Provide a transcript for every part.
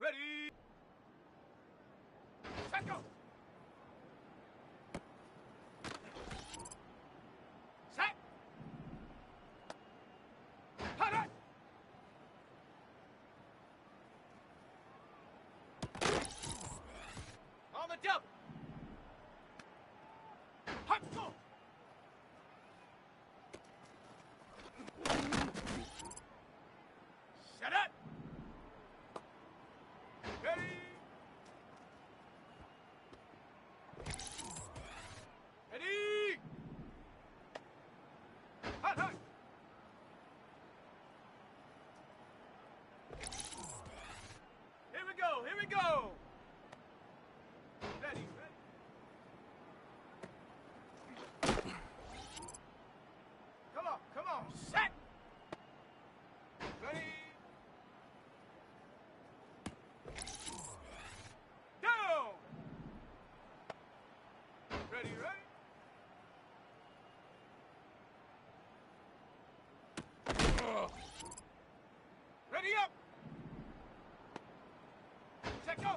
Ready. Set, go. Set. Hot, hot. On the double. Hot, go. Set it. Ready. Ready. Hot, hot. Here we go. Here we go. Ready, ready. Come on, set. Ready. Down. Ready, ready. Ready up. Set, go.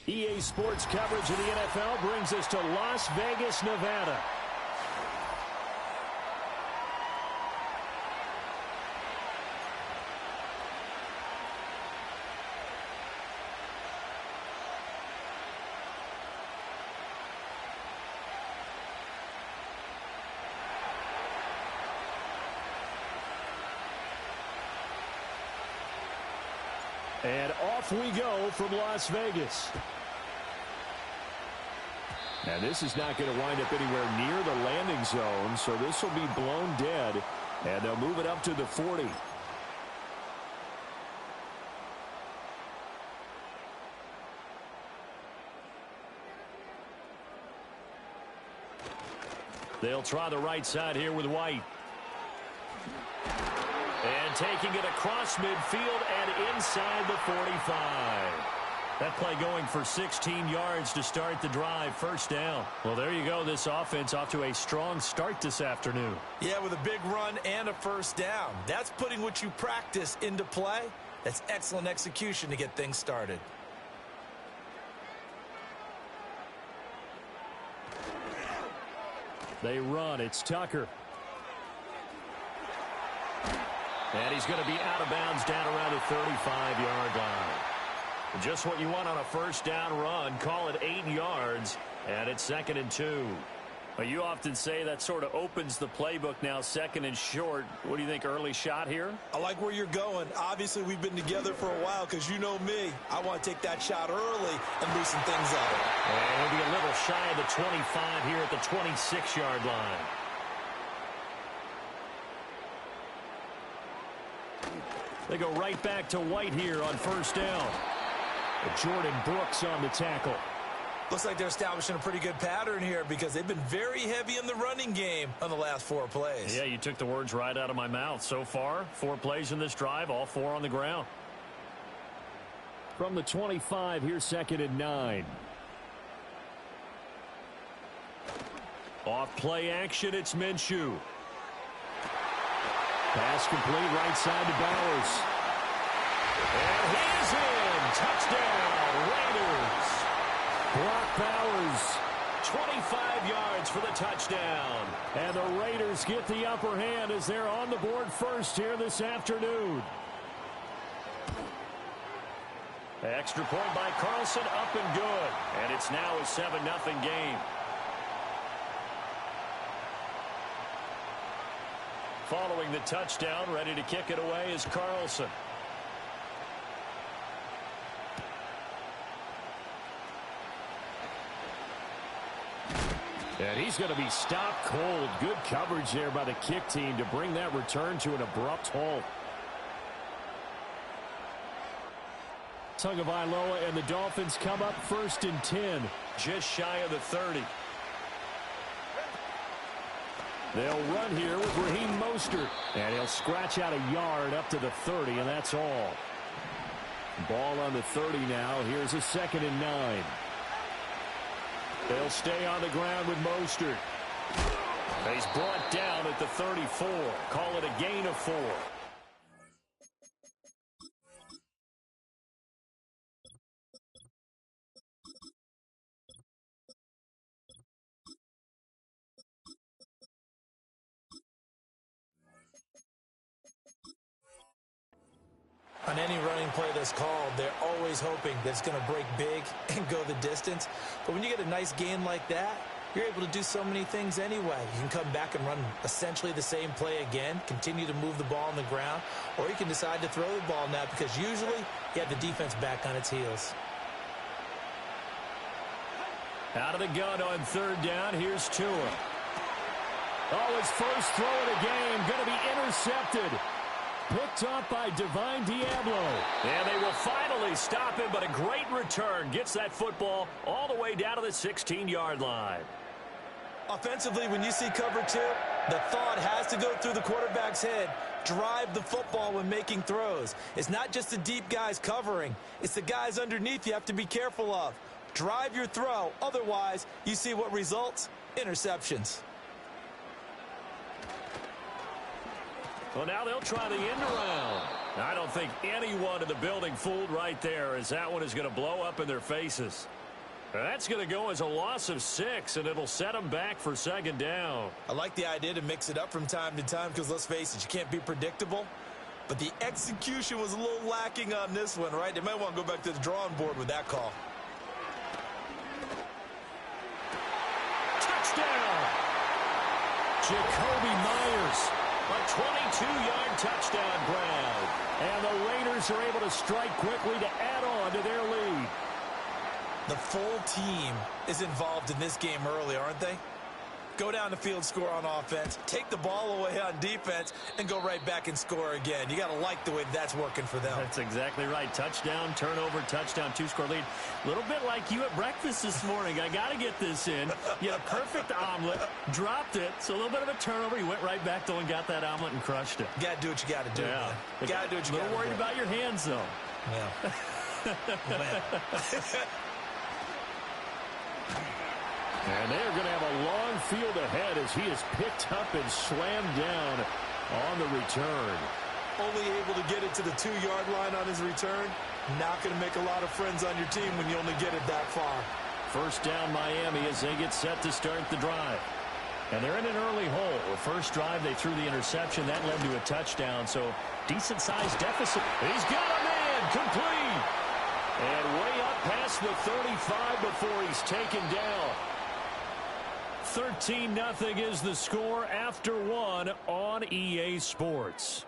EA Sports coverage of the NFL brings us to Las Vegas, Nevada. And off we go from Las Vegas. And this is not going to wind up anywhere near the landing zone, so this will be blown dead, and they'll move it up to the 40. They'll try the right side here with White. And taking it across midfield and inside the 45. That play going for 16 yards to start the drive. First down. Well, there you go. This offense off to a strong start this afternoon. Yeah, with a big run and a first down. That's putting what you practice into play. That's excellent execution to get things started. They run. It's Tucker. And he's going to be out of bounds down around the 35-yard line. Just what you want on a first down run. Call it 8 yards, and it's 2nd and 2. Well, you often say that sort of opens the playbook now, 2nd and short. What do you think, early shot here? I like where you're going. Obviously, we've been together for a while because you know me. I want to take that shot early and loosen things up. And we'll be a little shy of the 25 here at the 26-yard line. They go right back to White here on first down. Jordan Brooks on the tackle. Looks like they're establishing a pretty good pattern here because they've been very heavy in the running game on the last 4 plays. Yeah, you took the words right out of my mouth. So far, 4 plays in this drive, all 4 on the ground. From the 25, here's 2nd and 9. Off play action, it's Minshew. Pass complete right side to Bowers. And he's in. Touchdown, Raiders. Brock Bowers, 25 yards for the touchdown. And the Raiders get the upper hand as they're on the board first here this afternoon. Extra point by Carlson, up and good. And it's now a 7-0 game. Following the touchdown, ready to kick it away is Carlson. And he's going to be stopped cold. Good coverage there by the kick team to bring that return to an abrupt halt. Tagovailoa and the Dolphins come up 1st and 10, just shy of the 30. They'll run here with Raheem Mostert, and he'll scratch out a yard up to the 30, and that's all. Ball on the 30 now. Here's a 2nd and 9. They'll stay on the ground with Mostert. He's brought down at the 34. Call it a gain of 4. On any running play that's called, they're always hoping that it's going to break big and go the distance. But when you get a nice gain like that, you're able to do so many things anyway. You can come back and run essentially the same play again, continue to move the ball on the ground, or you can decide to throw the ball now because usually you have the defense back on its heels. Out of the gun on 3rd down, here's Tua. Oh, his first throw of the game, going to be intercepted. Picked up by Divine Diablo. And they will finally stop him, but a great return. Gets that football all the way down to the 16-yard line. Offensively, when you see cover 2, the thought has to go through the quarterback's head. Drive the football when making throws. It's not just the deep guys covering. It's the guys underneath you have to be careful of. Drive your throw. Otherwise, you see what results? Interceptions. Well, now they'll try the end around. I don't think anyone in the building fooled right there, as that one is going to blow up in their faces. That's going to go as a loss of 6, and it'll set them back for second down. I like the idea to mix it up from time to time because, let's face it, you can't be predictable. But the execution was a little lacking on this one, right? They might want to go back to the drawing board with that call. Touchdown! Jacoby Myers, a 22-yard touchdown grab. And the Raiders are able to strike quickly to add on to their lead. The full team is involved in this game early, aren't they? Go down the field, score on offense, take the ball away on defense, and go right back and score again. You got to like the way that's working for them. That's exactly right. Touchdown, turnover, touchdown, 2-score lead. A little bit like you at breakfast this morning. I got to get this in. You had a perfect omelet, dropped it, so a little bit of a turnover. You went right back, though, and got that omelet and crushed it. You got to do what you got to do, man. You got to do what you got to do. A little worried about your hands, though. Yeah. And they're going to have a long field ahead as he is picked up and slammed down on the return. Only able to get it to the 2-yard line on his return. Not going to make a lot of friends on your team when you only get it that far. First down Miami as they get set to start the drive. And they're in an early hole. The first drive, they threw the interception. That led to a touchdown, so decent-sized deficit. He's got a man, complete. And way up past the 35 before he's taken down. 13-0 is the score after 1 on EA Sports.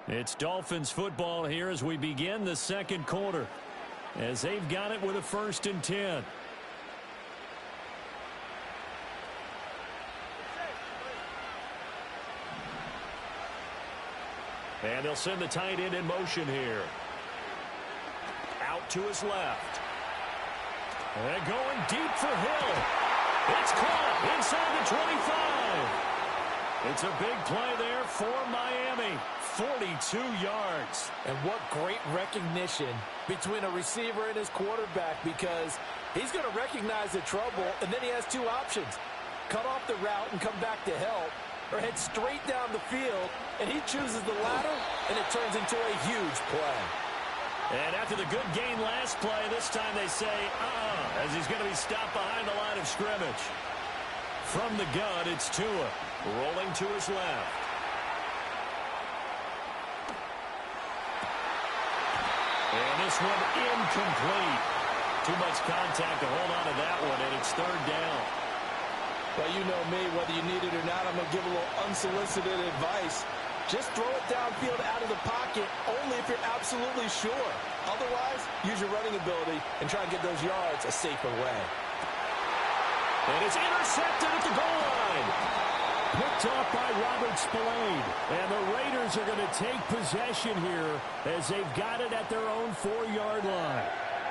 It's Dolphins football here as we begin the second quarter, as they've got it with a 1st and 10. And they'll send the tight end in motion here. Out to his left. And going deep for Hill. It's caught inside the 25. It's a big play there for Miami. 42 yards. And what great recognition between a receiver and his quarterback, because he's going to recognize the trouble, and then he has 2 options. Cut off the route and come back to help, or head straight down the field, and he chooses the latter, and it turns into a huge play. And after the good gain last play, this time they say, as he's going to be stopped behind the line of scrimmage. From the gun, it's Tua, rolling to his left. And this one incomplete. Too much contact to hold on to that one, and it's 3rd down. Well, you know me, whether you need it or not, I'm going to give a little unsolicited advice. Just throw it downfield out of the pocket only if you're absolutely sure. Otherwise, use your running ability and try and get those yards a safer way. And it's intercepted at the goal line. Picked off by Robert Spillane. And the Raiders are going to take possession here as they've got it at their own 4-yard line.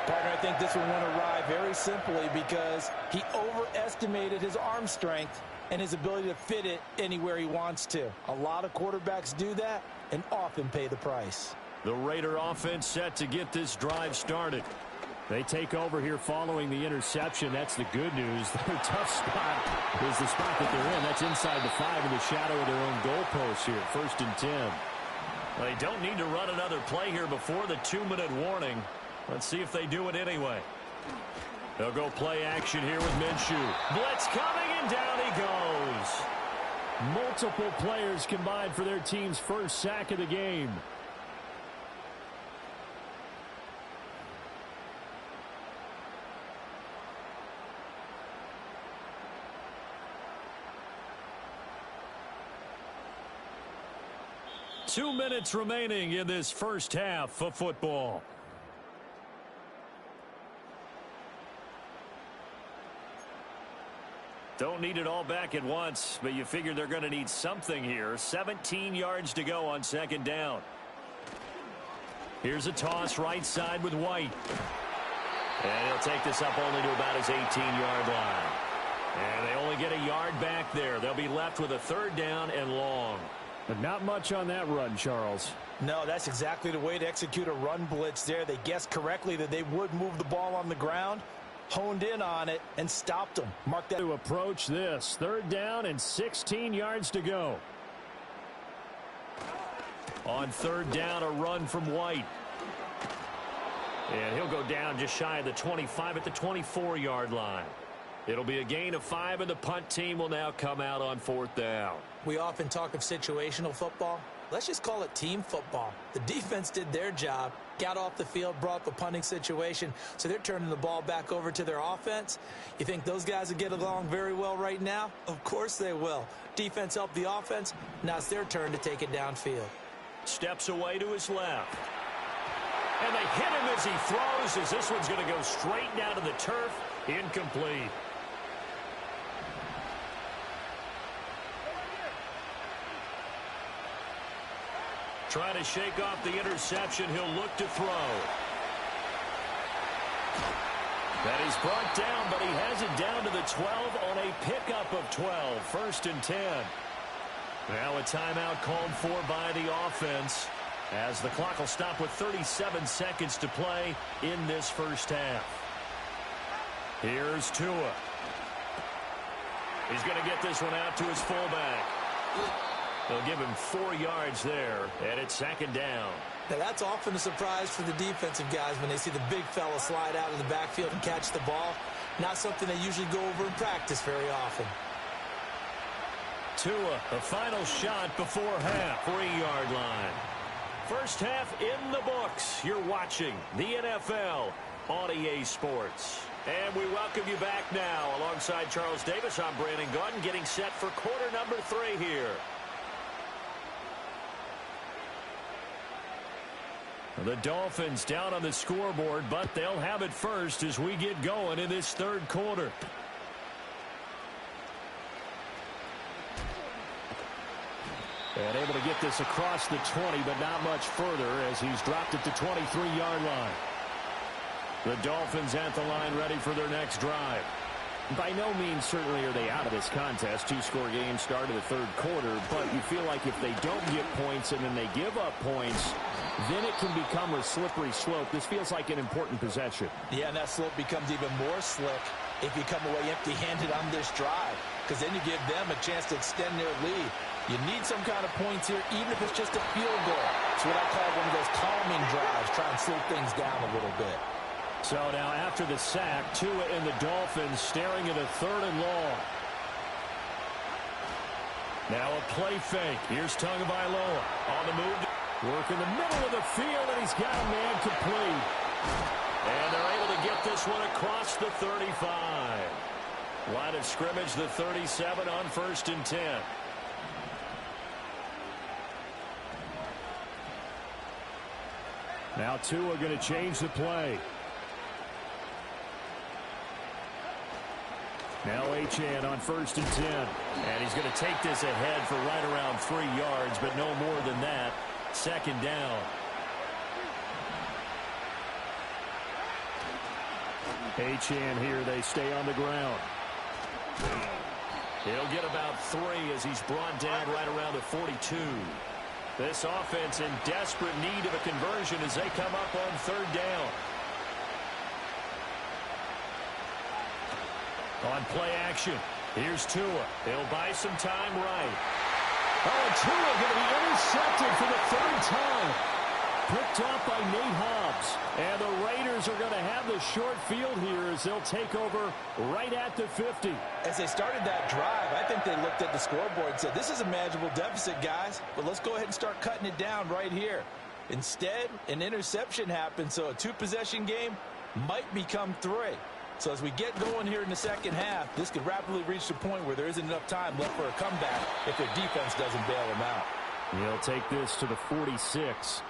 Partner, I think this one went awry very simply because he overestimated his arm strength and his ability to fit it anywhere he wants to. A lot of quarterbacks do that and often pay the price. The Raider offense set to get this drive started. They take over here following the interception. That's the good news. Their tough spot is the spot that they're in. That's inside the 5 in the shadow of their own goalpost here. 1st and 10. Well, they don't need to run another play here before the 2-minute warning. Let's see if they do it anyway. They'll go play action here with Minshew. Blitz coming, and down he goes. Multiple players combined for their team's first sack of the game. Two minutes remaining in this first half of football. Don't need it all back at once, but you figure they're going to need something here. 17 yards to go on 2nd down. Here's a toss right side with White. And he'll take this up only to about his 18-yard line. And they only get a yard back there. They'll be left with a 3rd down and long. But not much on that run, Charles. No, that's exactly the way to execute a run blitz there. They guessed correctly that they would move the ball on the ground, honed in on it, and stopped them. Mark that. To approach this. 3rd down and 16 yards to go. On 3rd down, a run from White. And he'll go down just shy of the 25 at the 24-yard line. It'll be a gain of 5, and the punt team will now come out on 4th down. We often talk of situational football. Let's just call it team football. The defense did their job, got off the field, brought up a punting situation, so they're turning the ball back over to their offense. You think those guys will get along very well right now? Of course they will. Defense helped the offense. Now it's their turn to take it downfield. Steps away to his left. And they hit him as he throws, as this one's going to go straight down to the turf. Incomplete. Trying to shake off the interception. He'll look to throw. That is brought down, but he has it down to the 12 on a pickup of 12. 1st and 10. Now a timeout called for by the offense, as the clock will stop with 37 seconds to play in this first half. Here's Tua. He's going to get this one out to his fullback. They'll give him 4 yards there, and it's 2nd down. Now that's often a surprise for the defensive guys when they see the big fella slide out of the backfield and catch the ball. Not something they usually go over in practice very often. Tua, the final shot before half, 3-yard line. First half in the books. You're watching the NFL on EA Sports. And we welcome you back now. Alongside Charles Davis, I'm Brandon Gunn, getting set for quarter number 3 here. The Dolphins down on the scoreboard, but they'll have it first as we get going in this 3rd quarter. And able to get this across the 20, but not much further as he's dropped it to 23-yard line. The Dolphins at the line ready for their next drive. By no means certainly are they out of this contest. 2-score game start of the 3rd quarter, but you feel like if they don't get points and then they give up points, then it can become a slippery slope. This feels like an important possession. Yeah, and that slope becomes even more slick if you come away empty-handed on this drive, because then you give them a chance to extend their lead. You need some kind of points here, even if it's just a field goal. It's what I call one of those calming drives, try and slow things down a little bit. So now after the sack, Tua and the Dolphins staring at a 3rd and long. Now a play fake. Here's Tagovailoa on the move. Work in the middle of the field, and he's got a man complete. And they're able to get this one across the 35. Line of scrimmage, the 37 on 1st and 10. Now Tua going to change the play. Now Achane on 1st and 10. And he's going to take this ahead for right around 3 yards, but no more than that. 2nd down. Achane here, they stay on the ground. He'll get about 3 as he's brought down right around the 42. This offense in desperate need of a conversion as they come up on 3rd down. On play action, here's Tua. He'll buy some time right. Oh, and Tua going to be intercepted for the 3rd time. Picked up by Nate Hobbs. And the Raiders are going to have the short field here as they'll take over right at the 50. As they started that drive, I think they looked at the scoreboard and said, this is a manageable deficit, guys, but let's go ahead and start cutting it down right here. Instead, an interception happened, so a 2-possession game might become 3. So as we get going here in the 2nd half, this could rapidly reach the point where there isn't enough time left for a comeback if their defense doesn't bail them out. He'll take this to the 46.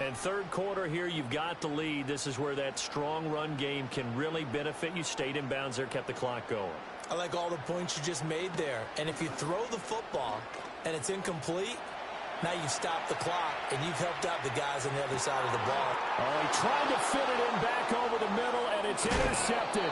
And 3rd quarter here, you've got the lead. This is where that strong run game can really benefit you. Stayed in bounds there, kept the clock going. I like all the points you just made there. And if you throw the football and it's incomplete, now you've stopped the clock and you've helped out the guys on the other side of the ball. Oh, he tried to fit it in back over the middle, and it's intercepted.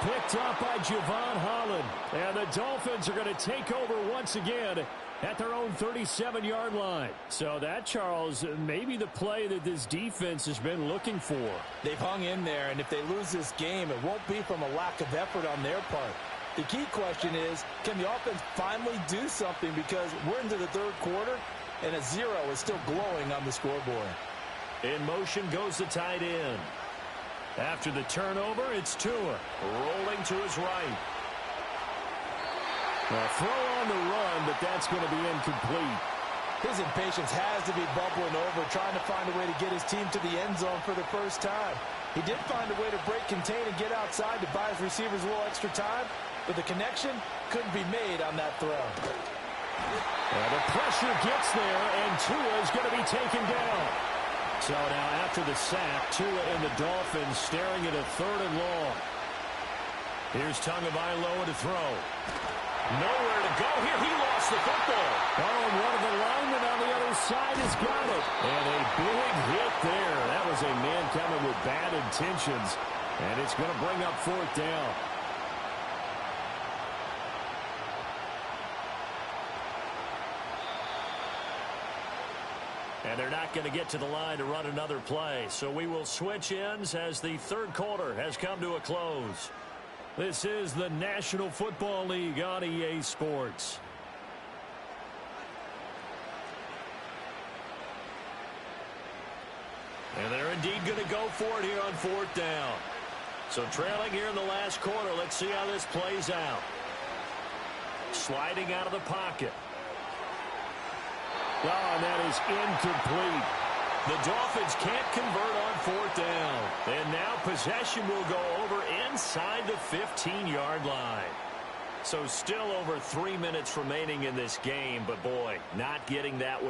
Picked up by Javon Holland. And the Dolphins are going to take over once again at their own 37-yard line. So that, Charles, maybe the play that this defense has been looking for. They've hung in there, and if they lose this game, it won't be from a lack of effort on their part. The key question is, can the offense finally do something? Because we're into the 3rd quarter, and a 0 is still glowing on the scoreboard. In motion goes the tight end. After the turnover, it's Tua rolling to his right. A throw on the run, but that's going to be incomplete. His impatience has to be bubbling over, trying to find a way to get his team to the end zone for the first time. He did find a way to break contain and get outside to buy his receivers a little extra time, but the connection couldn't be made on that throw. And the pressure gets there, and Tua is going to be taken down. So now after the sack, Tua and the Dolphins staring at a 3rd and long. Here's Tagovailoa to throw. Nowhere to go here. He lost the football. Oh, and one of the linemen on the other side has got it. And a big hit there. That was a man coming with bad intentions. And it's going to bring up 4th down. And they're not going to get to the line to run another play. So we will switch ends as the 3rd quarter has come to a close. This is the National Football League on EA Sports. And they're indeed going to go for it here on 4th down. So trailing here in the last quarter, let's see how this plays out. Sliding out of the pocket. Oh, and that is incomplete. The Dolphins can't convert on 4th down. And now possession will go over inside the 15-yard line. So still over 3 minutes remaining in this game, but boy, not getting that